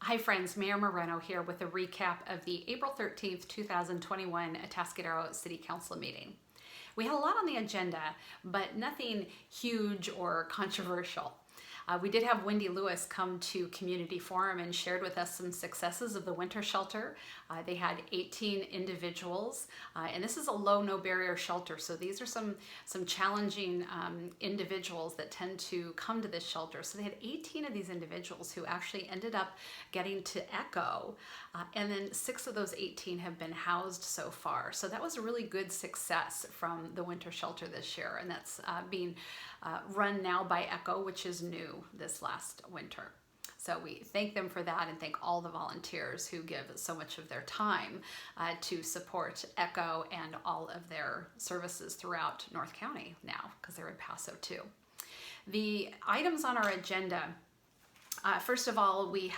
Hi friends, Mayor Moreno here with a recap of the April 13th, 2021 Atascadero City Council meeting. We had a lot on the agenda, but nothing huge or controversial. We did have Wendy Lewis come to Community Forum and shared with us some successes of the winter shelter. They had 18 individuals, and this is a low, no barrier shelter. So these are some challenging individuals that tend to come to this shelter. So they had 18 of these individuals who actually ended up getting to ECHO, and then 6 of those 18 have been housed so far. So that was a really good success from the winter shelter this year, and that's being run now by ECHO, which is new this last winter. So we thank them for that and thank all the volunteers who give so much of their time to support ECHO and all of their services throughout North County now, because they're in Paso too. The items on our agenda, first of all, we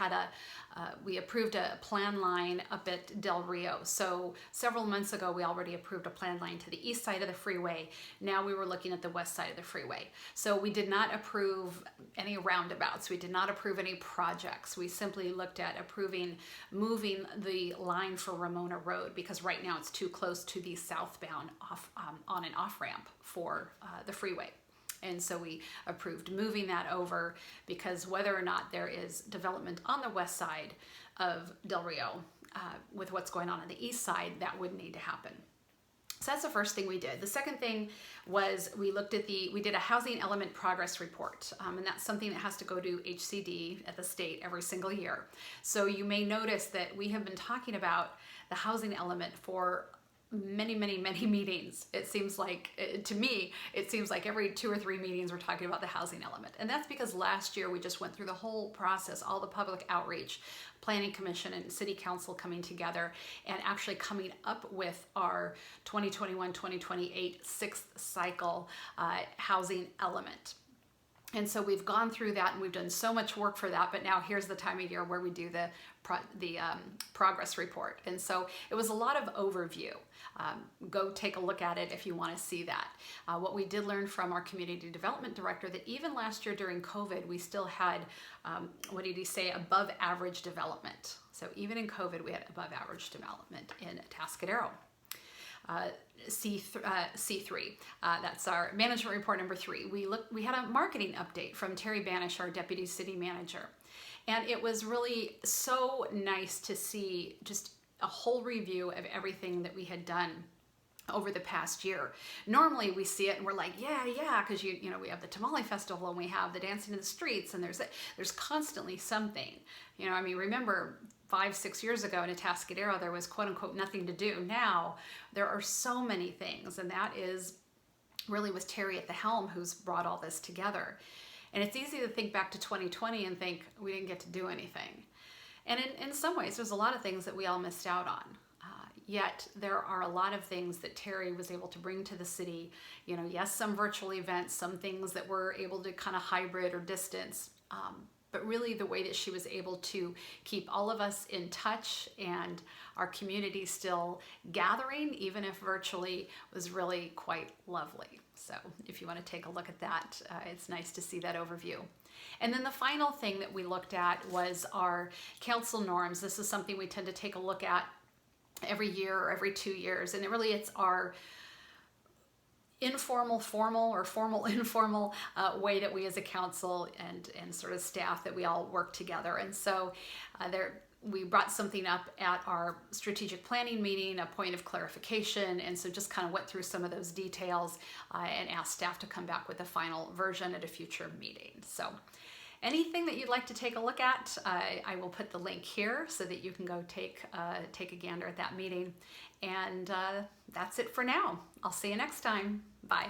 approved a plan line up at Del Rio. So several months ago, we already approved a plan line to the east side of the freeway. Now we were looking at the west side of the freeway. So we did not approve any roundabouts. We did not approve any projects. We simply looked at moving the line for Ramona Road, because right now it's too close to the southbound on and off ramp for the freeway. And so we approved moving that over, because whether or not there is development on the west side of Del Rio with what's going on the east side, that would need to happen. So that's the first thing we did. The second thing was we did a housing element progress report, and that's something that has to go to HCD at the state every single year. So you may notice that we have been talking about the housing element for many meetings. It seems like, to me, it seems like every 2 or 3 meetings we're talking about the housing element. And that's because last year we just went through the whole process, all the public outreach, Planning Commission and City Council coming together and actually coming up with our 2021-2028 6th cycle housing element. And so we've gone through that and we've done so much work for that, but now here's the time of year where we do the progress report. And so it was a lot of overview. Go take a look at it if you want to see that. What we did learn from our community development director, that even last year during COVID, we still had, what did he say, above average development. So even in COVID, we had above average development in Atascadero. C3, that's our management report number 3. We had a marketing update from Terrie Bannish, our deputy city manager, and it was really so nice to see just a whole review of everything that we had done over the past year. Normally we see it and we're like, yeah, because you know we have the Tamale Festival and we have the dancing in the streets, and there's constantly something. You know, I mean, remember 5-6 years ago in Atascadero, there was quote unquote nothing to do. Now there are so many things, and that is really with Terrie at the helm who's brought all this together. And it's easy to think back to 2020 and think we didn't get to do anything. And in some ways, there's a lot of things that we all missed out on. Yet there are a lot of things that Terrie was able to bring to the city. You know, yes, some virtual events, some things that were able to kind of hybrid or distance, but really the way that she was able to keep all of us in touch and our community still gathering, even if virtually, was really quite lovely. So if you want to take a look at that, it's nice to see that overview. And then the final thing that we looked at was our council norms. This is something we tend to take a look at every year or every 2 years, and it's our informal formal or formal informal way that we as a council and sort of staff, that we all work together. And so we brought something up at our strategic planning meeting, a point of clarification, and so just kind of went through some of those details and asked staff to come back with a final version at a future meeting. So anything that you'd like to take a look at, I will put the link here so that you can go take a gander at that meeting. And that's it for now. I'll see you next time. Bye.